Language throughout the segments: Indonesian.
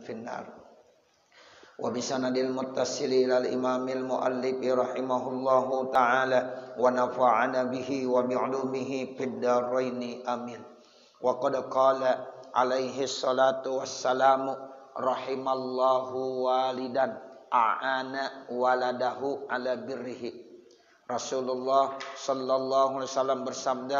finnar. Wa bisanadil muttasili ilal imamil muallif rahimahullahu ta'ala wa nafa'ana bihi wa bi'ulumihi fid dharaini amin. Wa qad qala alaihi salatu wassalamu rahimallahu walidan a'ana waladahu ala birrihi. Rasulullah sallallahu alaihi wasallam bersabda,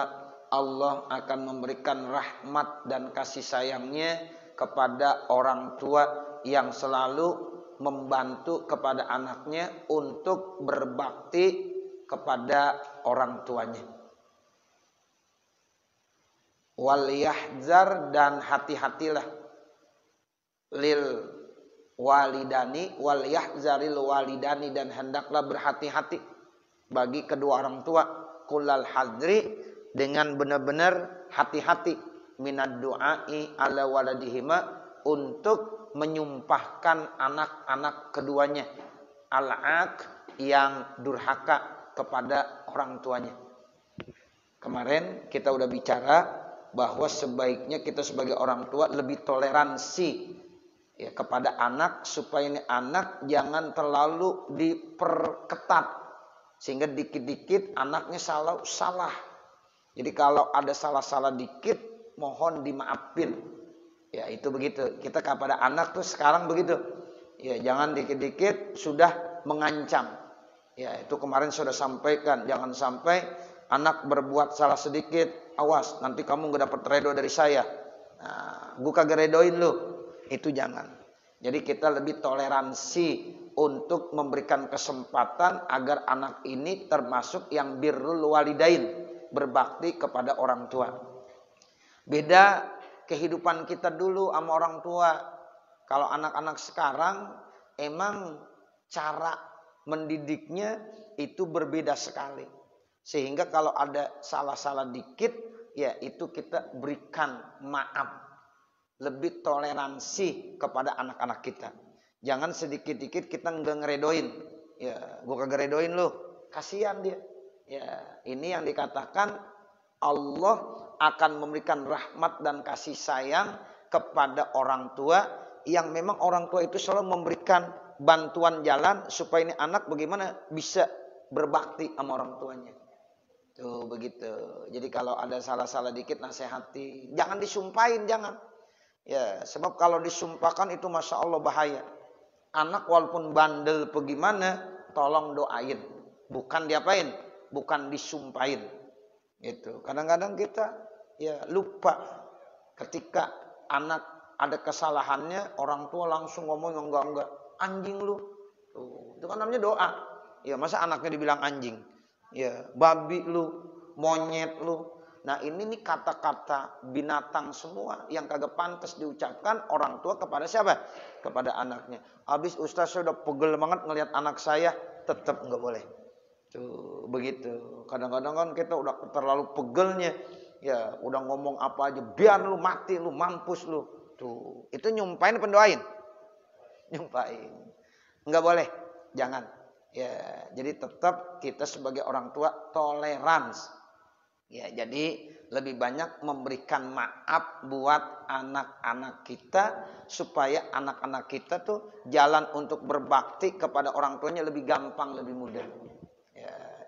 Allah akan memberikan rahmat dan kasih sayangnya kepada orang tua yang selalu membantu kepada anaknya untuk berbakti kepada orang tuanya. Wal yahzar, dan hati-hatilah, lil walidani wal yahzaril walidani, dan hendaklah berhati-hati bagi kedua orang tua, kullal hadri, dengan benar-benar hati-hati, minad du'ai ala waladihima, untuk menyumpahkan anak-anak keduanya, al-aq, yang durhaka kepada orang tuanya. Kemarin kita udah bicara bahwa sebaiknya kita sebagai orang tua lebih toleransi ya kepada anak, supaya ini anak jangan terlalu diperketat sehingga dikit-dikit anaknya salah. Jadi kalau ada salah-salah dikit mohon dimaafin. Ya itu begitu. Kita kepada anak tuh sekarang begitu. Ya jangan dikit-dikit sudah mengancam. Ya itu kemarin sudah sampaikan. Jangan sampai anak berbuat salah sedikit, awas nanti kamu gak dapat redo dari saya. Nah, gue kagak redoin lu. Itu jangan. Jadi kita lebih toleransi untuk memberikan kesempatan agar anak ini termasuk yang birrul walidain, berbakti kepada orang tua. Beda kehidupan kita dulu sama orang tua. Kalau anak-anak sekarang emang cara mendidiknya itu berbeda sekali. Sehingga kalau ada salah-salah dikit, ya itu kita berikan maaf. Lebih toleransi kepada anak-anak kita. Jangan sedikit-dikit kita nggak ngeredoin. Ya, gua kagak redoin lu. Kasihan dia. Ya, ini yang dikatakan Allah akan memberikan rahmat dan kasih sayang kepada orang tua, yang memang orang tua itu selalu memberikan bantuan jalan supaya ini anak bagaimana bisa berbakti sama orang tuanya. Tuh begitu. Jadi kalau ada salah-salah dikit nasihati, jangan disumpahin, jangan. Ya, sebab kalau disumpahkan itu masya Allah bahaya. Anak walaupun bandel bagaimana, tolong doain, bukan diapain, bukan disumpahin. Itu kadang-kadang kita ya lupa ketika anak ada kesalahannya, orang tua langsung ngomong yang enggak, anjing lu. Tuh, itu kan namanya doa. Ya masa anaknya dibilang anjing? Ya, babi lu, monyet lu. Nah, ini nih kata-kata binatang semua yang kagak pantas diucapkan orang tua kepada siapa? Kepada anaknya. Habis Ustaz sudah pegel banget ngelihat anak saya, tetap enggak boleh. Tuh, begitu. Kadang-kadang kan kita udah terlalu pegelnya. Ya, udah ngomong apa aja, biar lu mati, lu mampus lu. Tuh, itu nyumpain pendoain. Nyumpain. Enggak boleh. Jangan. Ya, jadi tetap kita sebagai orang tua tolerans. Ya, jadi lebih banyak memberikan maaf buat anak-anak kita supaya anak-anak kita tuh jalan untuk berbakti kepada orang tuanya lebih gampang, lebih mudah.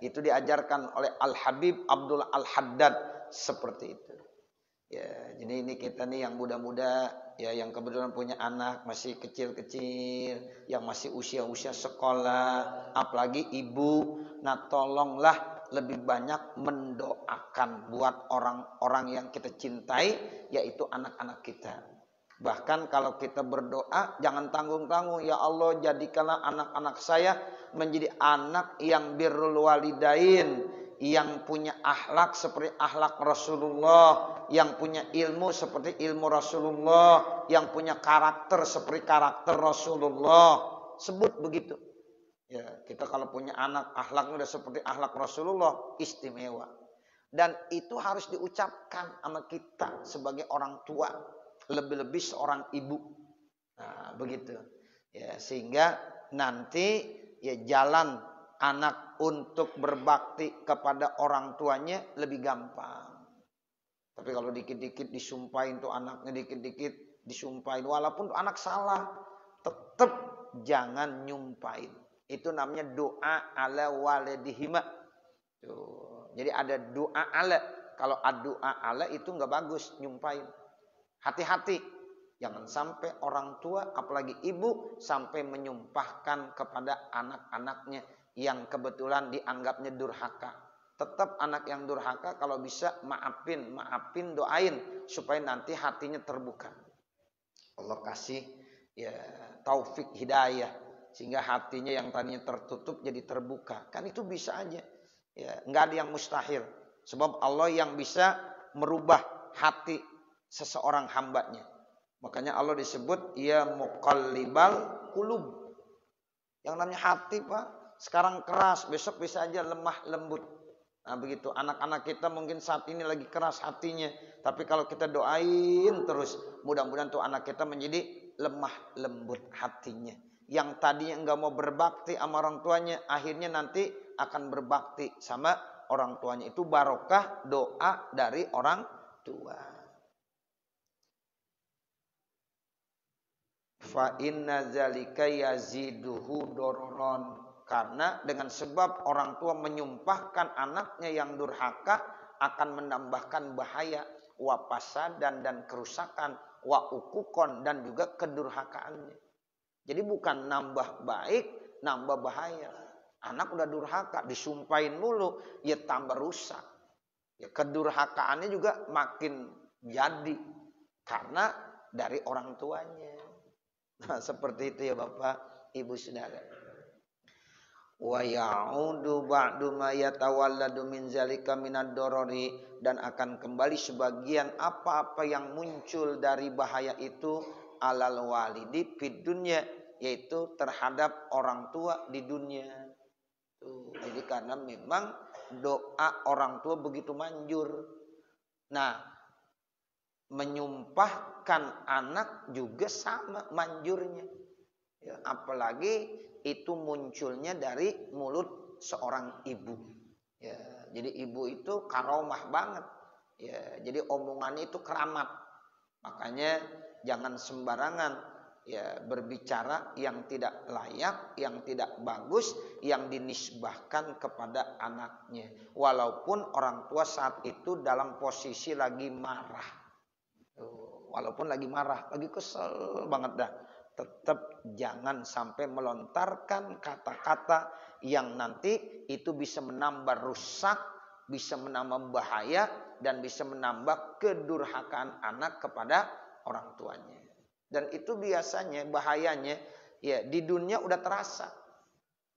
Itu diajarkan oleh Al-Habib Abdullah Al-Haddad seperti itu. Ya, jadi ini kita nih yang muda-muda ya, yang kebetulan punya anak masih kecil-kecil, yang masih usia-usia sekolah, apalagi ibu. Nah, tolonglah lebih banyak mendoakan buat orang-orang yang kita cintai, yaitu anak-anak kita. Bahkan kalau kita berdoa jangan tanggung-tanggung, ya Allah jadikanlah anak-anak saya menjadi anak yang birrul walidain, yang punya akhlak seperti akhlak Rasulullah, yang punya ilmu seperti ilmu Rasulullah, yang punya karakter seperti karakter Rasulullah. Sebut begitu. Ya, kita kalau punya anak akhlaknya udah seperti akhlak Rasulullah, istimewa. Dan itu harus diucapkan sama kita sebagai orang tua. Lebih-lebih seorang ibu. Nah, begitu. Ya, sehingga nanti ya jalan anak untuk berbakti kepada orang tuanya lebih gampang. Tapi kalau dikit-dikit disumpahin tuh anaknya dikit-dikit, disumpahin. Walaupun anak salah, tetap jangan nyumpahin. Itu namanya doa ala waladihima. Tuh. Jadi ada doa ala. Kalau doa ala itu nggak bagus nyumpahin. Hati-hati. Jangan sampai orang tua, apalagi ibu, sampai menyumpahkan kepada anak-anaknya yang kebetulan dianggapnya durhaka. Tetap anak yang durhaka kalau bisa maafin, doain supaya nanti hatinya terbuka. Allah kasih ya taufik hidayah sehingga hatinya yang tadinya tertutup jadi terbuka. Kan itu bisa aja. Ya, enggak ada yang mustahil. Sebab Allah yang bisa merubah hati seseorang hambanya. Makanya Allah disebut ya muqallibal qulub. Yang namanya hati, Pak, sekarang keras, besok bisa aja lemah lembut. Nah, begitu anak-anak kita mungkin saat ini lagi keras hatinya, tapi kalau kita doain terus, mudah-mudahan tuh anak kita menjadi lemah lembut hatinya. Yang tadinya enggak mau berbakti sama orang tuanya, akhirnya nanti akan berbakti sama orang tuanya. Itu barokah doa dari orang tua. Fa inna zalika yaziduhu dororon. Karena dengan sebab orang tua menyumpahkan anaknya yang durhaka akan menambahkan bahaya, wa pasadan dan kerusakan, wa ukukon dan juga kedurhakaannya. Jadi bukan nambah baik, nambah bahaya. Anak udah durhaka, disumpahin mulu, ya tambah rusak. Ya kedurhakaannya juga makin jadi karena dari orang tuanya. Nah, seperti itu ya Bapak, Ibu Saudara. Wa ya'udu ba'du ma yatawalladu min zalika minad dorori, dan akan kembali sebagian apa-apa yang muncul dari bahaya itu alal walidi fid dunya, yaitu terhadap orang tua di dunia. Tuh, jadi karena memang doa orang tua begitu manjur. Nah, menyumpahkan anak juga sama manjurnya. Ya, apalagi itu munculnya dari mulut seorang ibu. Ya, jadi ibu itu karomah banget. Ya, jadi omongannya itu keramat. Makanya jangan sembarangan ya berbicara yang tidak layak, yang tidak bagus, yang dinisbahkan kepada anaknya. Walaupun orang tua saat itu dalam posisi lagi marah. Walaupun lagi marah, lagi kesel banget dah. Tetap jangan sampai melontarkan kata-kata yang nanti itu bisa menambah rusak, bisa menambah bahaya, dan bisa menambah kedurhakaan anak kepada orang tuanya. Dan itu biasanya bahayanya ya di dunia udah terasa.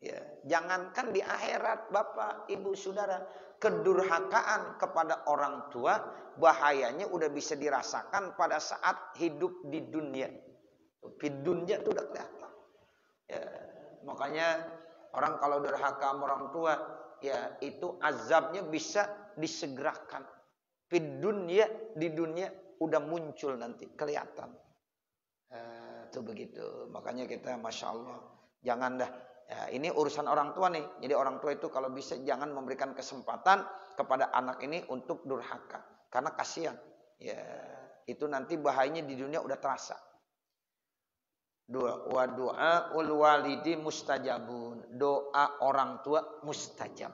Ya, jangankan di akhirat Bapak, Ibu, Saudara, kedurhakaan kepada orang tua bahayanya udah bisa dirasakan pada saat hidup di dunia. Di dunia itu udah kelihatan. Ya, makanya orang kalau durhaka sama orang tua, ya itu azabnya bisa disegerakan. Di dunia udah muncul nanti kelihatan. Itu begitu. Makanya kita masya Allah jangan dah. Ya, ini urusan orang tua nih. Jadi orang tua itu kalau bisa jangan memberikan kesempatan kepada anak ini untuk durhaka. Karena kasihan. Ya, itu nanti bahayanya di dunia udah terasa. Wa du'aul walidi mustajabun. Doa orang tua mustajab.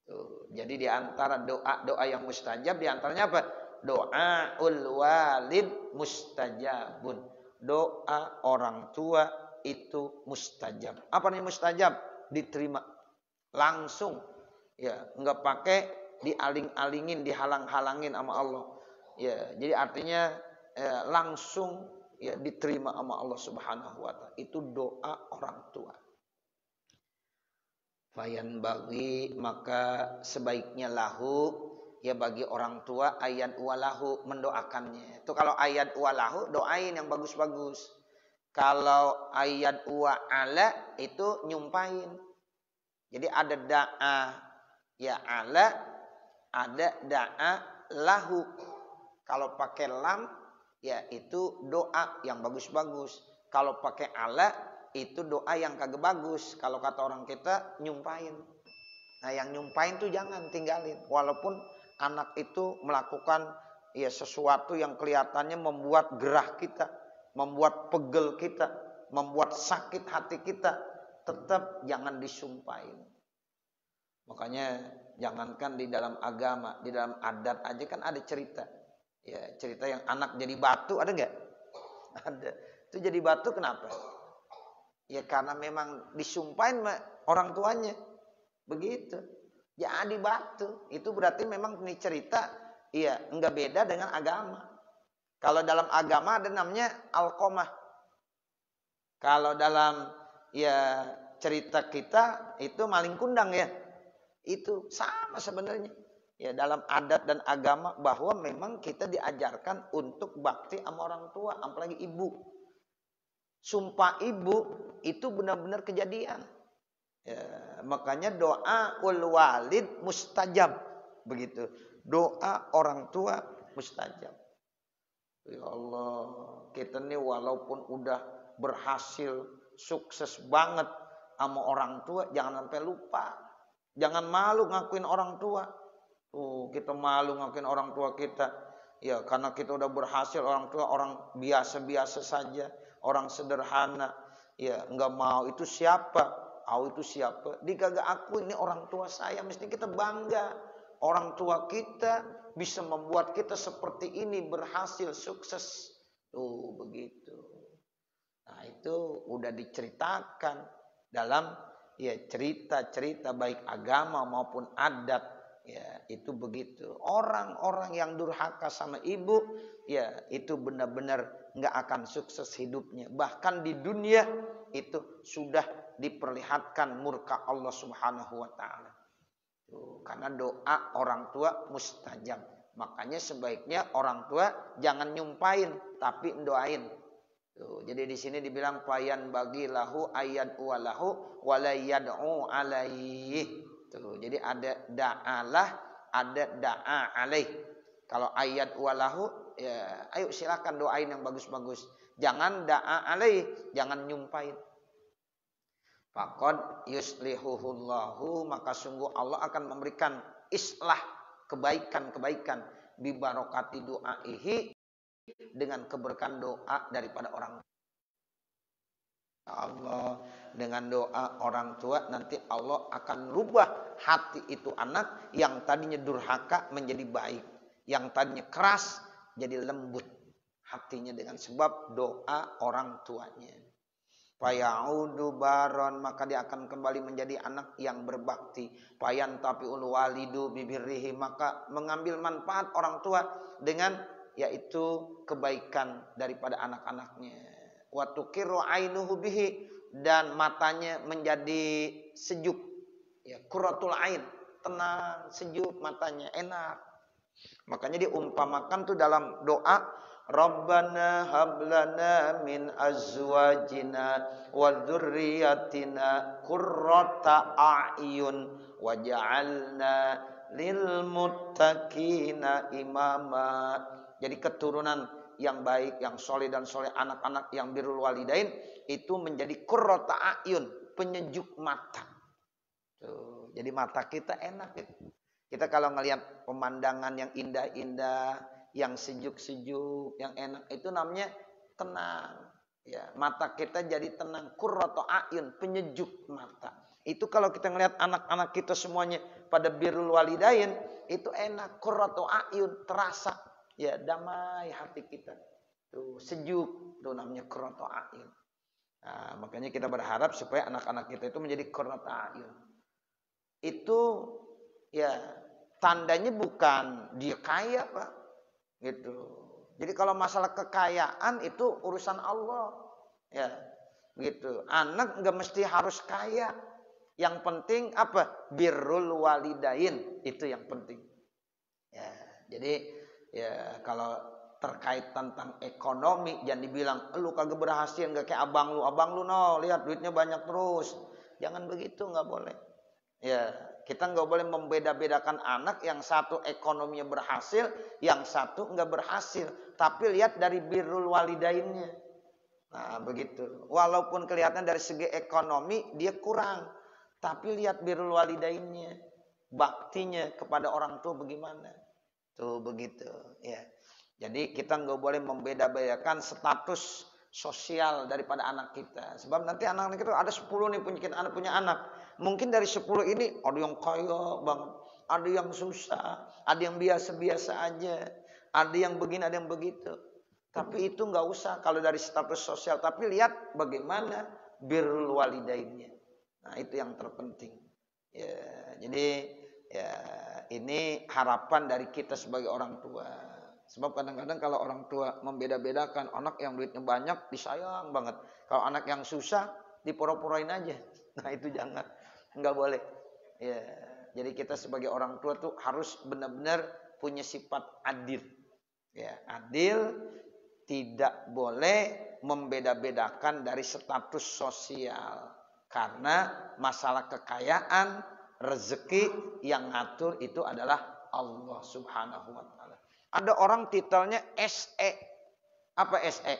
Tuh. Jadi di antara doa-doa yang mustajab di antaranya apa? Doaul walid mustajabun. Doa orang tua itu mustajab. Apa nih mustajab? Diterima langsung. Ya, enggak pakai dialing-alingin, dihalang-halangin sama Allah. Ya, jadi artinya langsung ya diterima sama Allah Subhanahu wa taala. Itu doa orang tua. Fayan bagi, maka sebaiknya lahu ya bagi orang tua ayat walahu mendoakannya. Itu kalau ayat walahu doain yang bagus-bagus. Kalau ayat wa ala itu nyumpahin. Jadi ada da'a ya ala, ada da'a lahu. Kalau pakai lam ya itu doa yang bagus-bagus. Kalau pakai ala itu doa yang kagak bagus. Kalau kata orang kita nyumpahin. Nah yang nyumpahin tuh jangan tinggalin. Walaupun anak itu melakukan ya sesuatu yang kelihatannya membuat gerah kita. membuat pegel kita, membuat sakit hati kita, tetap jangan disumpahin. Makanya jangankan di dalam agama, di dalam adat aja kan ada cerita. Ya, cerita yang anak jadi batu ada nggak? Ada. Itu jadi batu kenapa? Ya karena memang disumpahin orang tuanya. Begitu. Jadi batu. Itu berarti memang ini cerita, iya, enggak beda dengan agama. Kalau dalam agama ada namanya alqomah. Kalau dalam ya cerita kita itu maling kundang ya. Itu sama sebenarnya. Ya dalam adat dan agama bahwa memang kita diajarkan untuk bakti sama orang tua, apalagi ibu. Sumpah ibu itu benar-benar kejadian. Ya, makanya doa ul walid mustajab. Begitu. Doa orang tua mustajab. Ya Allah, kita nih walaupun udah berhasil, sukses banget sama orang tua, jangan sampai lupa. Jangan malu ngakuin orang tua. Kita malu ngakuin orang tua kita. Ya, karena kita udah berhasil, orang tua orang biasa-biasa saja, orang sederhana. Ya, enggak mau itu siapa? Itu siapa? Dia kagak aku ini orang tua saya, mesti kita bangga. Orang tua kita bisa membuat kita seperti ini, berhasil, sukses. Begitu. Nah, itu udah diceritakan dalam ya cerita-cerita baik agama maupun adat. Ya, itu begitu. Orang-orang yang durhaka sama ibu, ya itu benar-benar nggak akan sukses hidupnya. Bahkan di dunia itu sudah diperlihatkan murka Allah Subhanahu wa taala. Karena doa orang tua mustajab. Makanya sebaiknya orang tua jangan nyumpain tapi doain. Jadi di sini dibilang payan bagi lahu ayat walahu walayad'u alaihi. Jadi ada da'alah, ada da'a alaih. Kalau ayat walahu, ya ayo silakan doain yang bagus-bagus. Jangan da'a alaih, jangan nyumpain. Faqad yuslihuhullahu, maka sungguh Allah akan memberikan islah, kebaikan-kebaikan bi barokati du'aihi, dengan keberkahan doa daripada orang Allah. Dengan doa orang tua nanti Allah akan rubah hati itu anak yang tadinya durhaka menjadi baik, yang tadinya keras jadi lembut hatinya dengan sebab doa orang tuanya. Fayaudu baron, maka dia akan kembali menjadi anak yang berbakti. Payan tapiul walidu bibirrihi, maka mengambil manfaat orang tua dengan yaitu kebaikan daripada anak-anaknya. Wa tuqiru ainuhu bihi, dan matanya menjadi sejuk. Ya, qurratul ain, tenang, sejuk matanya, enak. Makanya diumpamakan tuh dalam doa, Rabbana hablana min azwajina wa dzurriyyatina qurrata a'yun waj'alna lil muttaqina imama. Jadi keturunan yang baik, yang soleh dan soleh, anak-anak yang birrul walidain itu menjadi qurrata a'yun, penyejuk mata. Tuh, jadi mata kita enak gitu. Kita kalau ngelihat pemandangan yang indah-indah, yang sejuk-sejuk, yang enak, itu namanya tenang. Ya, mata kita jadi tenang. Qurratu a'yun, penyejuk mata. Itu kalau kita ngelihat anak-anak kita semuanya pada birrul walidain, itu enak. Qurratu a'yun, terasa. Ya, damai hati kita. Tuh, sejuk. Itu namanya qurratu a'yun. Nah, makanya kita berharap supaya anak-anak kita itu menjadi qurratu a'yun. Itu ya tandanya bukan dia kaya, Pak. Gitu. Jadi kalau masalah kekayaan itu urusan Allah. Ya, gitu. Anak nggak mesti harus kaya. Yang penting apa? Birrul walidain, itu yang penting. Ya, jadi ya kalau terkait tentang ekonomi jangan dibilang lu kagak berhasil, nggak kayak abang lu no, lihat duitnya banyak terus. Jangan begitu, nggak boleh. Ya, kita nggak boleh membeda-bedakan anak, yang satu ekonominya berhasil, yang satu nggak berhasil. Tapi lihat dari birrul walidainnya. Nah, begitu. Walaupun kelihatan dari segi ekonomi dia kurang, tapi lihat birrul walidainnya, baktinya kepada orang tua bagaimana. Tuh begitu. Ya. Jadi kita nggak boleh membeda-bedakan status sosial daripada anak kita. Sebab nanti anak-anak kita ada 10 nih punya anak. Mungkin dari 10 ini ada yang kaya banget, ada yang susah, ada yang biasa-biasa aja, ada yang begini, ada yang begitu. Tapi itu nggak usah kalau dari status sosial. Tapi lihat bagaimana birrul walidainnya. Nah itu yang terpenting. Ya, jadi ya ini harapan dari kita sebagai orang tua. Sebab kadang-kadang kalau orang tua membeda-bedakan, anak yang duitnya banyak disayang banget. Kalau anak yang susah dipura-purain aja. Nah itu jangan, nggak boleh. Ya, jadi kita sebagai orang tua tuh harus benar-benar punya sifat adil. Ya, adil, tidak boleh membeda-bedakan dari status sosial. Karena masalah kekayaan, rezeki yang ngatur itu adalah Allah Subhanahu wa taala. Ada orang titelnya SE. Apa SE?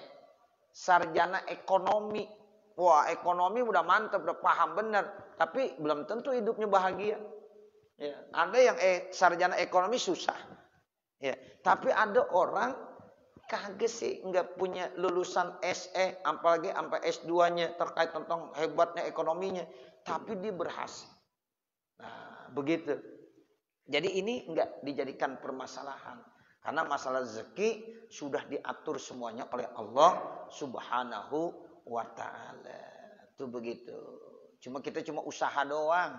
Sarjana ekonomi. Wah, ekonomi udah mantap, udah paham benar, tapi belum tentu hidupnya bahagia. Ya, ada yang sarjana ekonomi susah. Ya, tapi ada orang kagak sih nggak punya lulusan SE, apalagi sampai S2-nya terkait tentang hebatnya ekonominya, tapi dia berhasil. Nah, begitu. Jadi ini nggak dijadikan permasalahan. Karena masalah rezeki sudah diatur semuanya oleh Allah Subhanahu wa taala. Itu begitu. Kita cuma usaha doang.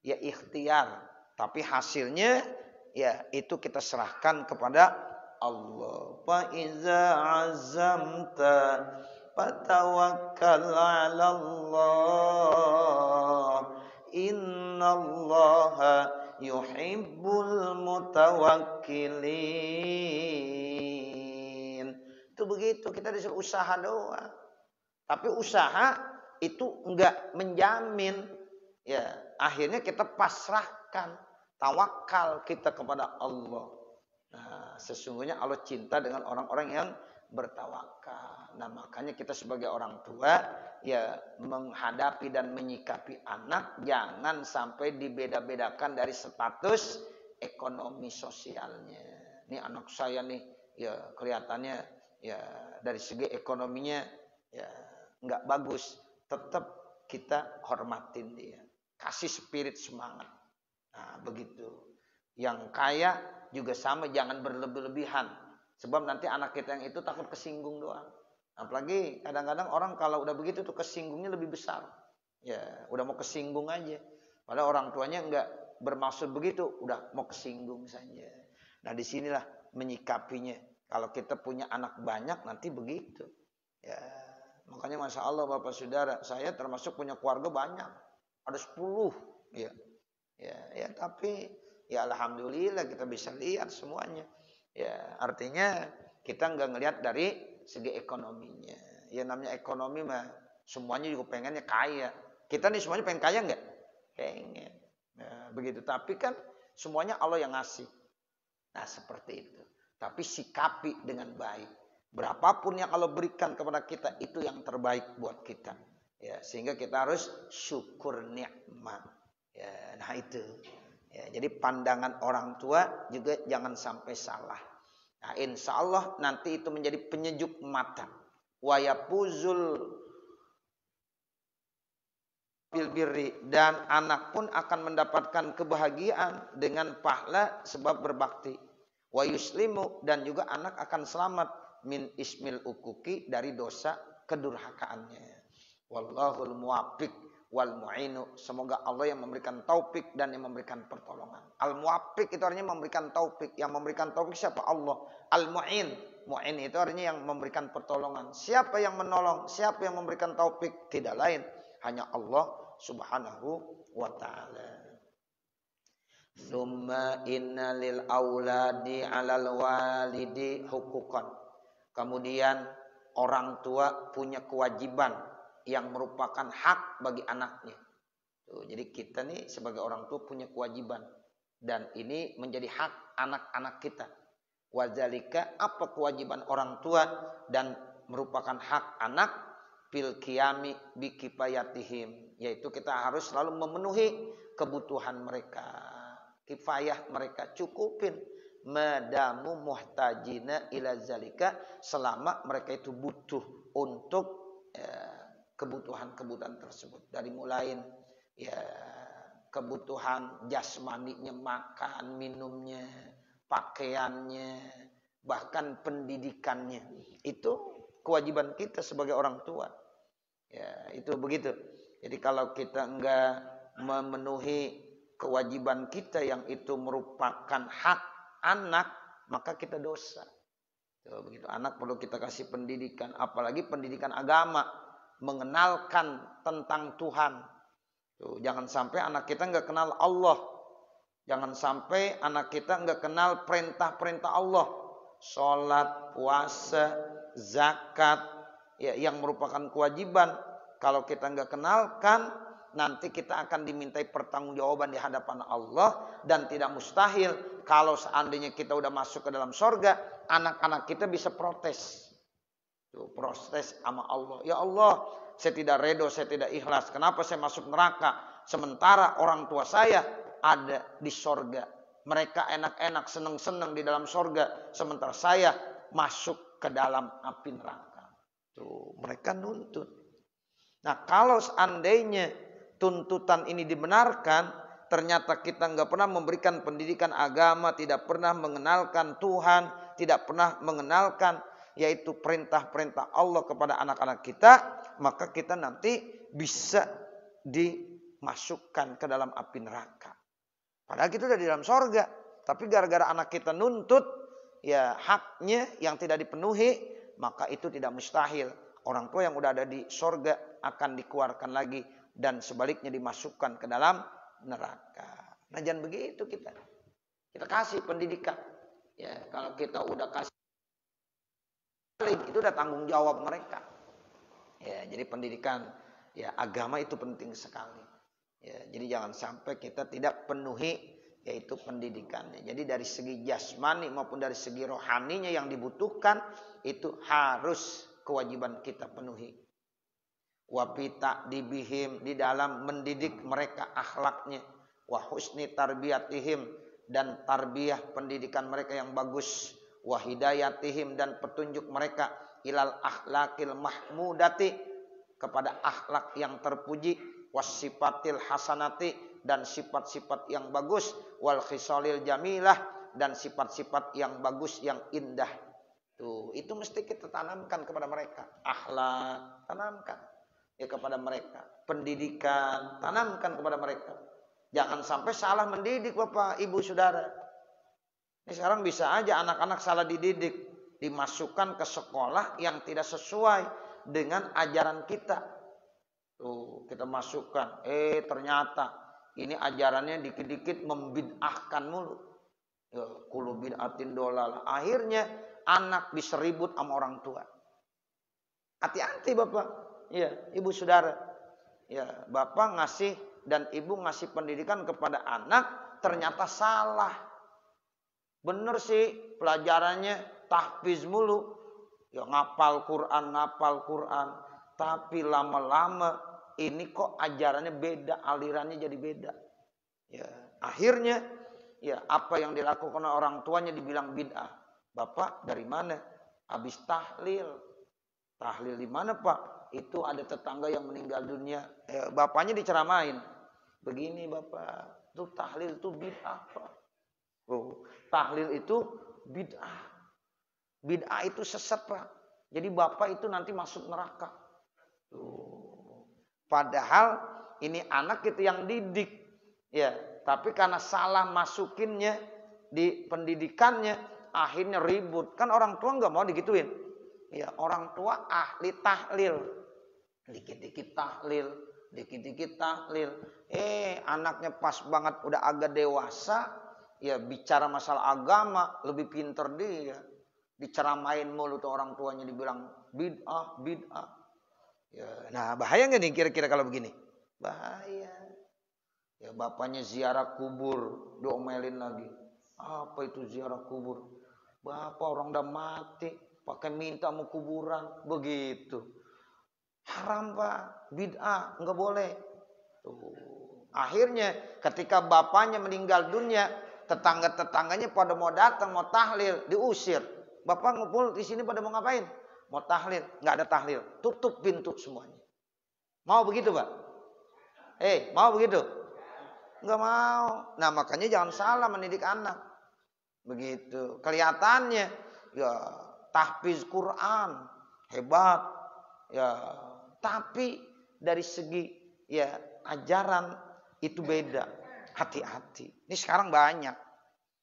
Ya ikhtiar, tapi hasilnya ya itu kita serahkan kepada Allah. Fa iza azamta fatawakkal 'ala Allah. Innallaha yuhibbul mutawakkilin. Itu begitu, kita disuruh usaha doang. Tapi usaha itu enggak menjamin. Ya, akhirnya kita pasrahkan, tawakal kita kepada Allah. Nah, sesungguhnya Allah cinta dengan orang-orang yang bertawakal. Nah, makanya kita sebagai orang tua ya menghadapi dan menyikapi anak jangan sampai dibeda-bedakan dari status ekonomi sosialnya. Ini anak saya nih ya kelihatannya ya dari segi ekonominya ya nggak bagus. Tetap kita hormatin dia. Kasih spirit semangat. Nah, begitu. Yang kaya juga sama, jangan berlebih-lebihan. Sebab nanti anak kita yang itu takut kesinggung doang. Apalagi kadang-kadang orang kalau udah begitu tuh kesinggungnya lebih besar. Ya, udah mau kesinggung aja. Padahal orang tuanya enggak bermaksud begitu, udah mau kesinggung saja. Nah, disinilah menyikapinya. Kalau kita punya anak banyak nanti begitu. Ya, makanya Masya Allah Bapak Saudara, saya termasuk punya keluarga banyak. Ada 10. Ya, tapi ya alhamdulillah kita bisa lihat semuanya. Ya, artinya kita nggak ngelihat dari segi ekonominya. Ya namanya ekonomi mah semuanya juga pengennya kaya. Kita nih semuanya pengen kaya nggak? Pengen. Nah, begitu. Tapi kan semuanya Allah yang ngasih. Nah seperti itu. Tapi sikapi dengan baik. Berapapun yang Allah berikan kepada kita itu yang terbaik buat kita. Ya, sehingga kita harus syukur nikmat. Ya, nah itu. Ya, jadi pandangan orang tua juga jangan sampai salah. Nah, insya Allah nanti itu menjadi penyejuk mata. Wa yapuzul bil birri, dan anak pun akan mendapatkan kebahagiaan dengan pahala sebab berbakti. Wa yuslimu, dan juga anak akan selamat min ismil ukuki, dari dosa kedurhakaannya. Wallahul muwaffiq wal mu'inu. Semoga Allah yang memberikan taufik dan yang memberikan pertolongan. Al muwaffiq itu artinya memberikan taufik. Yang memberikan taufik siapa? Allah. Al mu'in, mu'in itu artinya yang memberikan pertolongan. Siapa yang menolong? Siapa yang memberikan taufik? Tidak lain, hanya Allah Subhanahu wa ta'ala. Tsumma inna lil auladi 'alal walidi huquqan. Kemudian orang tua punya kewajiban yang merupakan hak bagi anaknya. Tuh, jadi kita nih sebagai orang tua punya kewajiban. Dan ini menjadi hak anak-anak kita. Wadzalika, apa kewajiban orang tua dan merupakan hak anak? Fil qiyami bi kifayatihim. Yaitu kita harus selalu memenuhi kebutuhan mereka. Kifayah mereka, cukupin. Madamu muhtajina ila zalika, selama mereka itu butuh untuk kebutuhan-kebutuhan tersebut. Dari mulai ya kebutuhan jasmaninya, makan, minumnya, pakaiannya, bahkan pendidikannya. Itu kewajiban kita sebagai orang tua. Ya, itu begitu. Jadi kalau kita enggak memenuhi kewajiban kita yang itu merupakan hak anak, maka kita dosa. Tuh, begitu. Anak perlu kita kasih pendidikan, apalagi pendidikan agama, mengenalkan tentang Tuhan. Tuh, jangan sampai anak kita nggak kenal Allah. Jangan sampai anak kita nggak kenal perintah-perintah Allah. Sholat, puasa, zakat, ya, yang merupakan kewajiban. Kalau kita nggak kenalkan, nanti kita akan dimintai pertanggungjawaban di hadapan Allah. Dan tidak mustahil kalau seandainya kita udah masuk ke dalam sorga, anak-anak kita bisa protes. Tuh, protes sama Allah. Ya Allah, saya tidak redo, saya tidak ikhlas. Kenapa saya masuk neraka? Sementara orang tua saya ada di sorga. Mereka enak-enak, senang-senang di dalam sorga. Sementara saya masuk ke dalam api neraka. Tuh, mereka nuntut. Nah, kalau seandainya tuntutan ini dibenarkan, ternyata kita nggak pernah memberikan pendidikan agama, tidak pernah mengenalkan Tuhan, tidak pernah mengenalkan yaitu perintah-perintah Allah kepada anak-anak kita, maka kita nanti bisa dimasukkan ke dalam api neraka. Padahal kita udah di dalam sorga, tapi gara-gara anak kita nuntut, ya haknya yang tidak dipenuhi, maka itu tidak mustahil. Orang tua yang udah ada di sorga akan dikeluarkan lagi dan sebaliknya dimasukkan ke dalam neraka. Nah, jangan begitu kita. Kita kasih pendidikan. Ya, kalau kita udah kasih, itu udah tanggung jawab mereka. Ya, jadi pendidikan ya agama itu penting sekali. Ya, jadi jangan sampai kita tidak penuhi yaitu pendidikannya. Jadi dari segi jasmani maupun dari segi rohaninya yang dibutuhkan itu harus kewajiban kita penuhi. Wapita dibihim, di dalam mendidik mereka akhlaknya, wa husni tarbiyatihim, dan tarbiyah pendidikan mereka yang bagus, wa hidayatihim, dan petunjuk mereka ilal akhlakil mahmudati, kepada akhlak yang terpuji, wasifatil hasanati, dan sifat-sifat yang bagus, wal khisalil jamilah, dan sifat-sifat yang bagus yang indah. Tuh, itu mesti kita tanamkan kepada mereka. Akhlak tanamkan ya kepada mereka, pendidikan tanamkan kepada mereka. Jangan sampai salah mendidik Bapak Ibu Saudara. Ini sekarang bisa aja anak-anak salah dididik, dimasukkan ke sekolah yang tidak sesuai dengan ajaran kita. Tuh, kita masukkan, ternyata ini ajarannya dikit-dikit membid'ahkan mulu. Ya, kulu bid'atin dolal. Akhirnya anak bisa ribut sama orang tua. Hati-hati Bapak, ya, Ibu Saudara. Ya, Bapak ngasih dan Ibu ngasih pendidikan kepada anak ternyata salah. Bener sih pelajarannya tahfiz mulu. Ya, ngapal Quran. Tapi lama-lama ini kok ajarannya beda, alirannya jadi beda. Ya, akhirnya ya apa yang dilakukan orang tuanya dibilang bid'ah. Bapak dari mana? Habis tahlil. Tahlil di mana Pak? Itu ada tetangga yang meninggal dunia. Bapaknya diceramain. Begini Bapak, itu tahlil itu bid'ah Pak. Oh, tahlil itu bid'ah. Bid'ah itu sesat Pak. Jadi Bapak itu nanti masuk neraka. Tuh. Padahal ini anak itu yang didik. Ya, tapi karena salah masukinnya di pendidikannya, akhirnya ribut. Kan orang tua nggak mau digituin. Ya, orang tua ahli tahlil. Dikit-dikit tahlil, dikit-dikit tahlil. Anaknya pas banget udah agak dewasa, ya bicara masalah agama lebih pinter dia. Diceramain mulu tuh orang tuanya dibilang bid'ah. Ya, nah bahaya nggak nih kira-kira kalau begini? Bahaya. Ya bapaknya ziarah kubur, diomelin lagi. Apa itu ziarah kubur? Bapak orang udah mati, pakai minta mau kuburan, begitu. Haram Pak, bid'ah, nggak boleh. Tuh. Akhirnya ketika bapaknya meninggal dunia, tetangga-tetangganya pada mau datang, mau tahlil, diusir. Bapak ngumpul di sini pada mau ngapain? mau tahlil, nggak ada tahlil, tutup pintu semuanya. Mau begitu, Pak? Mau begitu? Nggak mau. Nah, makanya jangan salah mendidik anak. Begitu. Kelihatannya ya tahfiz Quran hebat ya, tapi dari segi ya ajaran itu beda. Hati-hati. Ini sekarang banyak.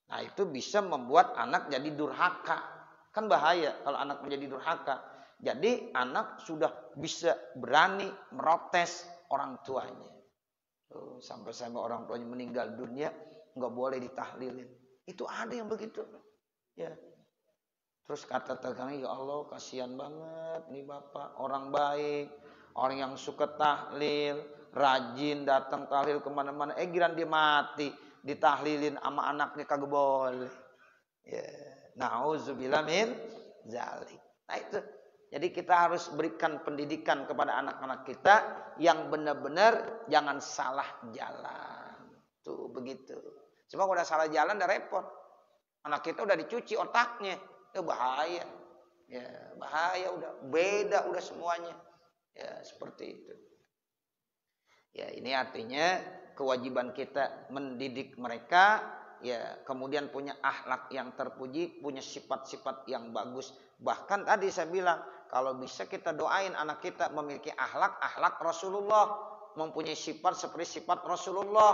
Nah, itu bisa membuat anak jadi durhaka. Kan bahaya kalau anak menjadi durhaka. Jadi anak sudah bisa berani merotes orang tuanya. Sampai orang tuanya meninggal dunia, nggak boleh ditahlilin. Itu ada yang begitu. Ya. Terus kata tegang, ya Allah kasihan banget nih bapak, orang baik, orang yang suka tahlil, rajin datang tahlil kemana-mana. Giran dia mati, ditahlilin sama anaknya kagak boleh. Ya. Nauzubillah min zalik. Nah itu. Jadi kita harus berikan pendidikan kepada anak-anak kita yang benar-benar jangan salah jalan. Tuh begitu. Cuma kalau udah salah jalan udah repot. Anak kita udah dicuci otaknya. Itu bahaya. Ya, bahaya udah. Beda udah semuanya. Ya, seperti itu. Ya, ini artinya kewajiban kita mendidik mereka, ya, kemudian punya akhlak yang terpuji, punya sifat-sifat yang bagus. Bahkan tadi saya bilang, kalau bisa kita doain anak kita memiliki akhlak Rasulullah, mempunyai sifat seperti sifat Rasulullah,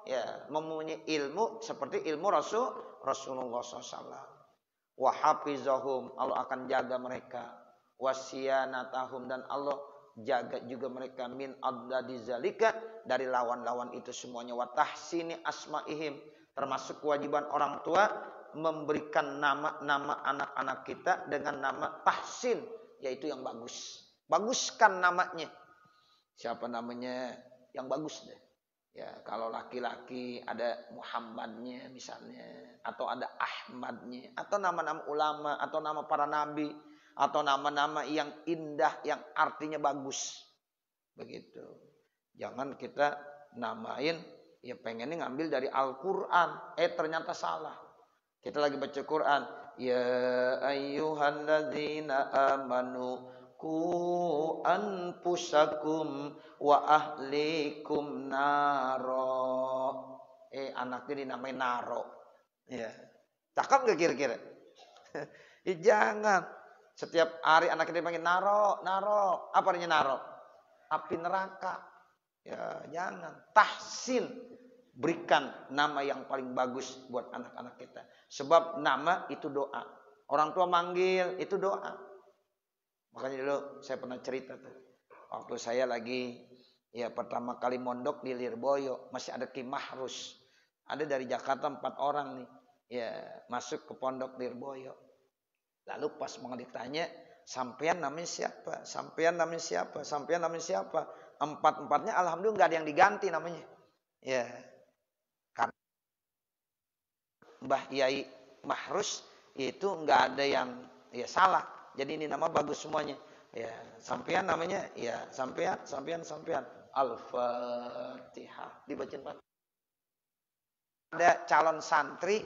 ya, mempunyai ilmu seperti ilmu Rasulullah SAW. Wa hafizahum, Allah akan jaga mereka. Wasiyanatahum, dan Allah jaga juga mereka min adadi zalika, dari lawan-lawan itu semuanya. Wa tahsini asma'ihim, termasuk kewajiban orang tua memberikan nama-nama anak-anak kita dengan nama tahsin, yaitu yang bagus. Baguskan namanya. Siapa namanya yang bagus deh. Ya, kalau laki-laki ada Muhammadnya misalnya, atau ada Ahmadnya, atau nama-nama ulama, atau nama para nabi, atau nama-nama yang indah, yang artinya bagus. Begitu. Jangan kita namain, ya pengennya ngambil dari Al-Quran. Ternyata salah. Kita lagi baca Quran. Ya ayyuhalladzina amanu ku anfusakum wa ahlikum naro. Anaknya dinamain Naro. Ya. Cakep gak kira-kira? Jangan. Setiap hari anaknya dipanggil Naro, Naro. Apa artinya Naro? Api neraka. Ya, jangan. Tahsin. Berikan nama yang paling bagus buat anak-anak kita. Sebab nama itu doa. Orang tua manggil itu doa. Makanya dulu saya pernah cerita tuh. Waktu saya lagi ya pertama kali mondok di Lirboyo, masih ada Ki Mahrus. Ada dari Jakarta 4 orang nih. Ya, masuk ke pondok Lirboyo. Lalu pas mau ditanya, sampean namanya siapa? Sampean namanya siapa? Sampean namanya siapa? 4-4-nya alhamdulillah nggak ada yang diganti namanya. Ya. Karena Mbah Yai Mahrus itu nggak ada yang ya salah. Jadi ini nama bagus semuanya. Ya, sampean namanya ya sampean. Al-Fatihah. Dibacain Pak. Ada calon santri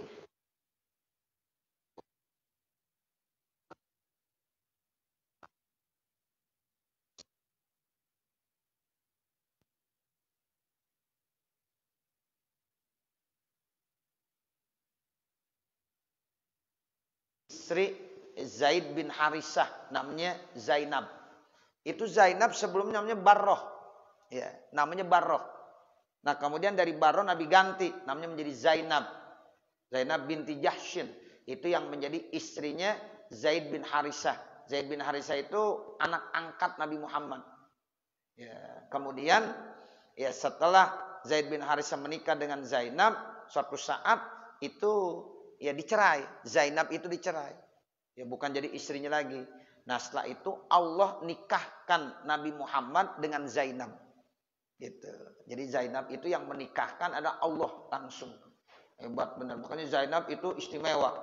Sri Zaid bin Harisah, namanya Zainab. Itu Zainab sebelumnya namanya Barroh. Ya, namanya Barroh. Nah, kemudian dari Barroh Nabi ganti, namanya menjadi Zainab. Zainab binti Jahshin. Itu yang menjadi istrinya Zaid bin Harisah. Zaid bin Harisah itu anak angkat Nabi Muhammad. Ya, kemudian ya setelah Zaid bin Harisah menikah dengan Zainab, suatu saat itu ya dicerai. Zainab itu dicerai. Ya bukan jadi istrinya lagi. Nah setelah itu Allah nikahkan Nabi Muhammad dengan Zainab. Gitu. Jadi Zainab itu yang menikahkan ada Allah langsung. Hebat benar. Makanya Zainab itu istimewa.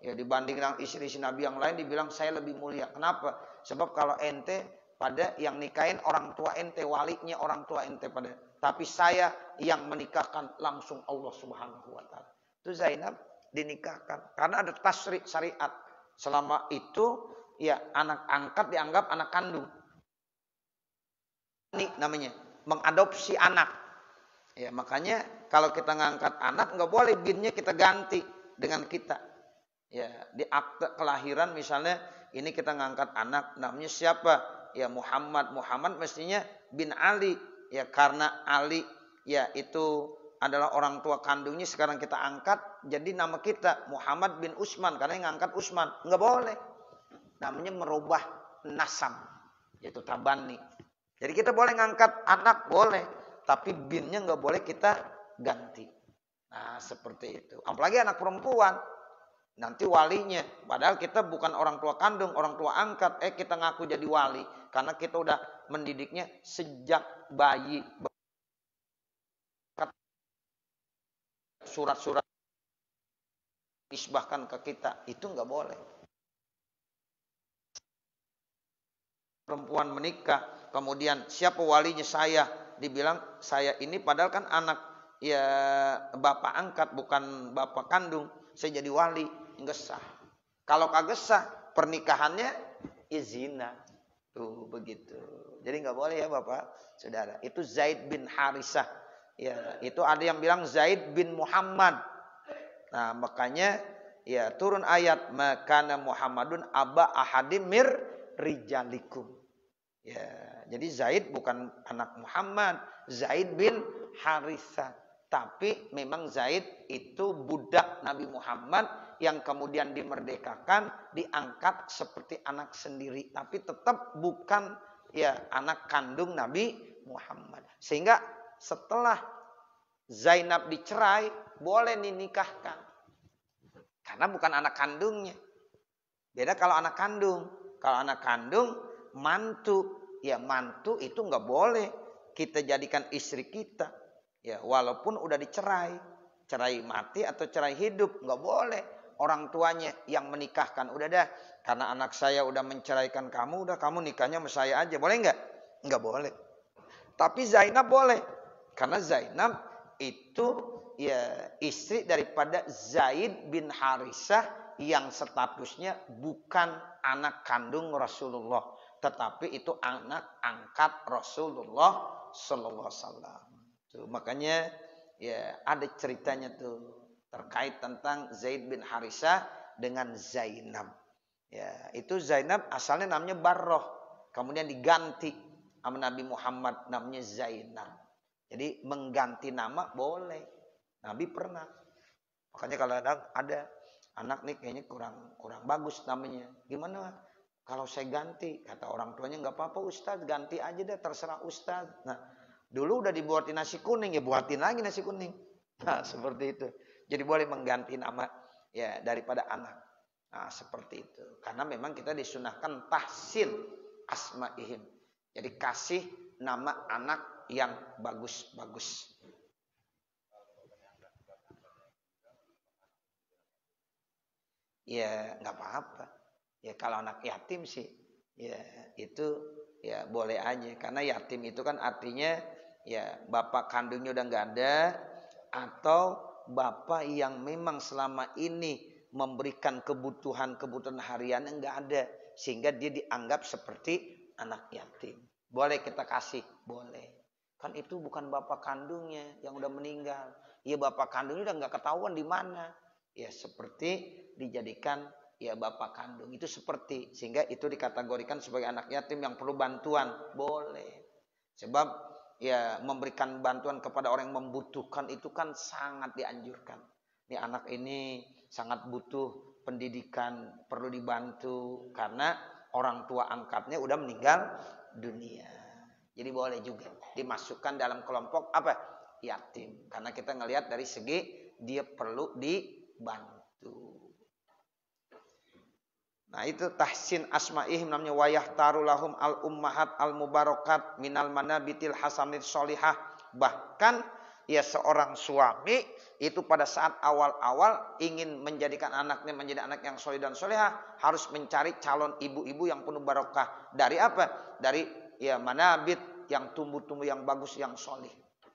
Ya dibanding dengan istri-istri Nabi yang lain dibilang saya lebih mulia. Kenapa? Sebab kalau ente pada yang nikahin orang tua ente, walinya orang tua ente pada. Tapi saya yang menikahkan langsung Allah Subhanahu wa taala. Itu Zainab dinikahkan karena ada tasrik syariat. Selama itu ya anak angkat dianggap anak kandung. Ini namanya mengadopsi anak. Ya, makanya kalau kita ngangkat anak nggak boleh binnya kita ganti dengan kita. Ya, di akte kelahiran misalnya ini kita ngangkat anak namanya siapa? Ya Muhammad. Muhammad mestinya bin Ali. Ya karena Ali ya itu adalah orang tua kandungnya, sekarang kita angkat jadi nama kita Muhammad bin Utsman karena yang ngangkat Utsman. Nggak boleh. Namanya merubah nasab. Yaitu tabani. Jadi kita boleh ngangkat anak boleh, tapi binnya nggak boleh kita ganti. Nah seperti itu. Apalagi anak perempuan, nanti walinya. Padahal kita bukan orang tua kandung, orang tua angkat. Kita ngaku jadi wali karena kita udah mendidiknya sejak bayi. Surat-surat isbahkan ke kita itu nggak boleh. Perempuan menikah, kemudian siapa walinya saya, dibilang saya ini padahal kan anak ya bapak angkat bukan bapak kandung, saya jadi wali, nggak sah. Kalau kagak sah pernikahannya zina tuh begitu. Jadi nggak boleh ya bapak saudara. Itu Zaid bin Harisah ya, itu ada yang bilang Zaid bin Muhammad. Nah makanya ya turun ayat makana Muhammadun aba ahadim mir rijalikum. Ya, jadi Zaid bukan anak Muhammad, Zaid bin Harithah. Tapi memang Zaid itu budak Nabi Muhammad yang kemudian dimerdekakan, diangkat seperti anak sendiri, tapi tetap bukan ya anak kandung Nabi Muhammad. Sehingga setelah Zainab dicerai, boleh dinikahkan. Karena bukan anak kandungnya. Beda kalau anak kandung. Kalau anak kandung mantu, ya mantu itu nggak boleh kita jadikan istri kita, ya walaupun udah dicerai, cerai mati atau cerai hidup nggak boleh. Orang tuanya yang menikahkan, udah dah, karena anak saya udah menceraikan kamu, udah kamu nikahnya sama saya aja, boleh nggak? Nggak boleh. Tapi Zainab boleh, karena Zainab itu ya istri daripada Zaid bin Harisah yang statusnya bukan anak kandung Rasulullah, tetapi itu anak angkat Rasulullah Sallallahu Alaihi Wasallam. Tuh, makanya ya ada ceritanya tuh terkait tentang Zaid bin Harisah dengan Zainab. Ya, itu Zainab asalnya namanya Barroh, kemudian diganti sama Nabi Muhammad namanya Zainab. Jadi mengganti nama boleh. Nabi pernah. Makanya kalau ada anak nih kayaknya kurang bagus namanya. Gimana? Kalau saya ganti, kata orang tuanya nggak apa-apa Ustaz, ganti aja deh terserah Ustaz. Nah, dulu udah dibuatin nasi kuning, ya buatin lagi nasi kuning. Nah, seperti itu. Jadi boleh mengganti nama ya daripada anak. Nah, seperti itu. Karena memang kita disunahkan tahsin asma'ihim. Jadi kasih nama anak yang bagus-bagus. Ya nggak apa-apa. Ya kalau anak yatim sih, ya itu ya boleh aja. Karena yatim itu kan artinya ya bapak kandungnya udah nggak ada, atau bapak yang memang selama ini memberikan kebutuhan harian nggak ada, sehingga dia dianggap seperti anak yatim. Boleh kita kasih, boleh. Kan itu bukan bapak kandungnya yang udah meninggal. Ya bapak kandungnya udah nggak ketahuan di mana. Ya seperti dijadikan ya bapak kandung itu seperti, sehingga itu dikategorikan sebagai anak yatim yang perlu bantuan, boleh. Sebab ya memberikan bantuan kepada orang yang membutuhkan itu kan sangat dianjurkan. Ini anak ini sangat butuh pendidikan, perlu dibantu karena orang tua angkatnya udah meninggal dunia. Jadi boleh juga dimasukkan dalam kelompok apa? Yatim. Karena kita ngelihat dari segi dia perlu dibantu. Nah itu tahsin asma'ihim namanya wayah tarulahum al ummahat al mubarakat minal manabitil hasanit solihah. Bahkan ya seorang suami itu pada saat awal-awal ingin menjadikan anaknya menjadi anak yang solih dan solihah, harus mencari calon ibu-ibu yang penuh barokah. Dari apa? Dari ya manabit yang tumbuh-tumbuh yang bagus yang solih.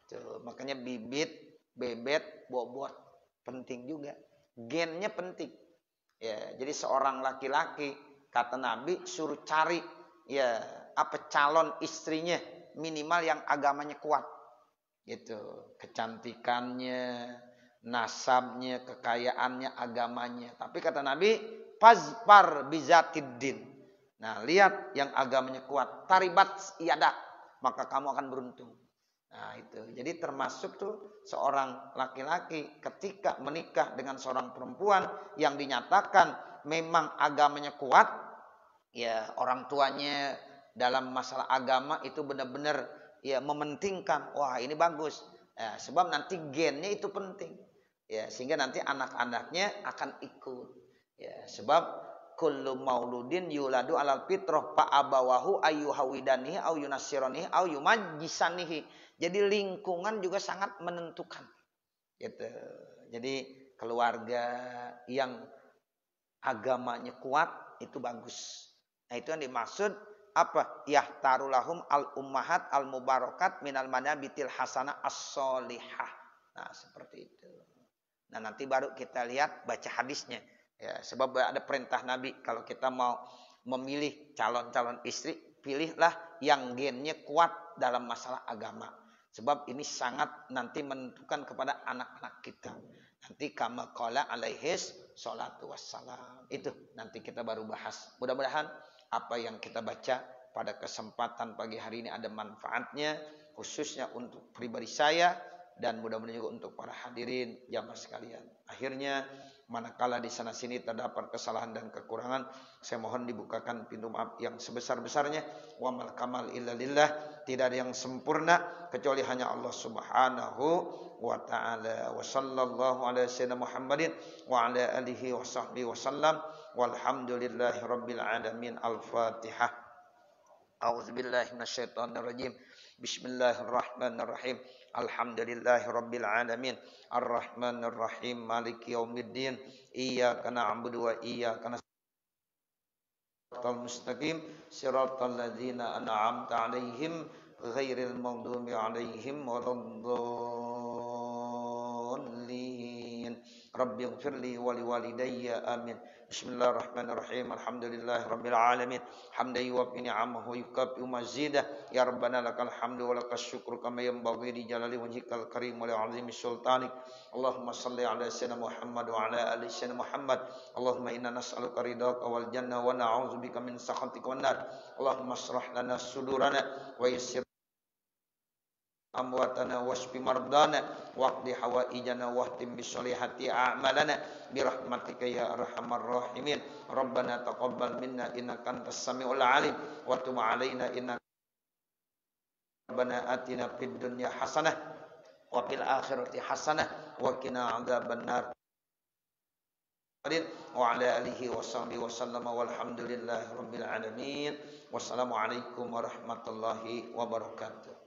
Tuh, makanya bibit, bebet, bobot penting juga. Gennya penting. Ya, jadi seorang laki-laki Kata Nabi suruh cari ya calon istrinya minimal yang agamanya kuat. Gitu. Kecantikannya, nasabnya, kekayaannya, agamanya. Tapi kata Nabi, fazfar bizatiddin. Nah, lihat yang agamanya kuat, taribat iyadak, maka kamu akan beruntung. Nah, itu. Jadi termasuk tuh seorang laki-laki ketika menikah dengan seorang perempuan yang dinyatakan memang agamanya kuat, ya orang tuanya dalam masalah agama itu benar-benar ya mementingkan, wah ini bagus. Ya, sebab nanti gennya itu penting. Ya, sehingga nanti anak-anaknya akan ikut. Ya, sebab kullu mauludin yuladu alal fitrah fa abawahu ayyuhawidanihi au yunassiranihi au yumajjisanihi. Jadi lingkungan juga sangat menentukan. Gitu. Jadi keluarga yang agamanya kuat itu bagus. Nah, itu yang dimaksud apa? Yahtarulahum al ummahat al mubarakat minal manabitil hasanah as-solihah. Nah, seperti itu. Nah, nanti baru kita lihat baca hadisnya. Ya, sebab ada perintah Nabi kalau kita mau memilih calon-calon istri, pilihlah yang gennya kuat dalam masalah agama. Sebab ini sangat nanti menentukan kepada anak-anak kita. Nanti kama qala alaihis salatu wassalam. Itu nanti kita baru bahas. Mudah-mudahan apa yang kita baca pada kesempatan pagi hari ini ada manfaatnya, khususnya untuk pribadi saya dan mudah-mudahan juga untuk para hadirin jamaah sekalian. Akhirnya manakala di sana sini terdapat kesalahan dan kekurangan, saya mohon dibukakan pintu maaf yang sebesar-besarnya. Wa mal kamal illa lillah, tidak ada yang sempurna kecuali hanya Allah Subhanahu wa taala. Wa sallallahu ala sayyidina Muhammadin wa ala alihi wa sahbihi wasallam. Walhamdulillahi rabbil alamin. Al-Fatihah. A'udzubillahi minasyaitonir rajim. Bismillahirrahmanirrahim. Alhamdulillahi rabbil alamin. Ar-Rahmanir Rahim. Maliki yaumiddin. Iyyaka na'budu wa iyyaka nasta'in. Mustaqim siratal ladzina an'amta 'alaihim ghairil maghdubi 'alaihim waladdallin. Rabbighfirli wa liwalidayya amin. Bismillahirrahmanirrahim. Alhamdulillahirabbil alamin. Hamdan yuwaffi ni'amahu wa yukafi mazidah. Ya Rabbana lakal hamdu wa lakas syukru kama yanbaghi li jalali wajhikal karim wa li 'azimi sultanik. Allahumma shalli ala sayyidina Muhammad wa ala ali sayyidina Muhammad. Allahumma inna nas'aluka ridhaka wal jannah wa na'udzubika min sakhatika wan nar. Allahumma shrah lana sudurana wa yassir amwatana wasfi mardana waqdi hawaijana wahtim bisolihati a'malana birahmatika ya arhamar rahimin. Rabbana taqabbal minna innaka antas samiul alim wa tub alaina innaka Rabbana atina fid dunya hasanah wa fil akhirati hasanah wa qina adzabannar. Wa ala alihi wa sahbihi wa sallama walhamdulillahi rabbil alamin. Wassalamu alaikum warahmatullahi wabarakatuh.